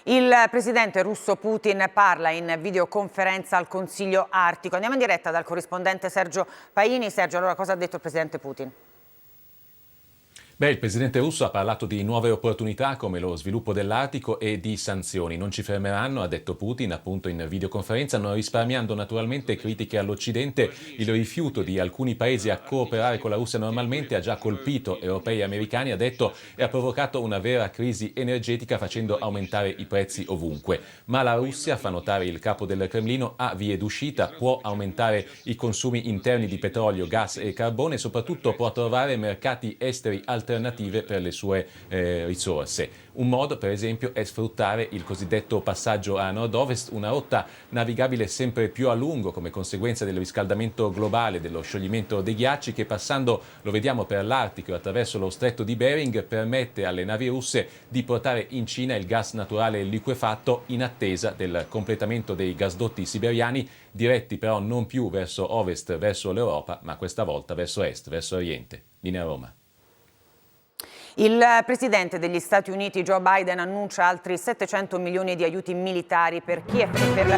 Il presidente russo Putin parla in videoconferenza al Consiglio Artico. Andiamo in diretta dal corrispondente Sergio Paini. Sergio, allora cosa ha detto il presidente Putin? Il presidente russo ha parlato di nuove opportunità come lo sviluppo dell'Artico e di sanzioni. Non ci fermeranno, ha detto Putin appunto in videoconferenza, non risparmiando naturalmente critiche all'Occidente. Il rifiuto di alcuni paesi a cooperare con la Russia normalmente ha già colpito europei e americani, ha detto, e ha provocato una vera crisi energetica facendo aumentare i prezzi ovunque. Ma la Russia, fa notare il capo del Cremlino, ha vie d'uscita, può aumentare i consumi interni di petrolio, gas e carbone e soprattutto può trovare mercati esteri alternativi per le sue risorse. Un modo, per esempio, è sfruttare il cosiddetto passaggio a nord-ovest, una rotta navigabile sempre più a lungo come conseguenza del riscaldamento globale, dello scioglimento dei ghiacci, che passando, lo vediamo, per l'Artico e attraverso lo stretto di Bering, permette alle navi russe di portare in Cina il gas naturale liquefatto in attesa del completamento dei gasdotti siberiani, diretti però non più verso ovest, verso l'Europa, ma questa volta verso est, verso Oriente. Linea Roma. Il presidente degli Stati Uniti Joe Biden annuncia altri 700 milioni di aiuti militari per Kiev e per la...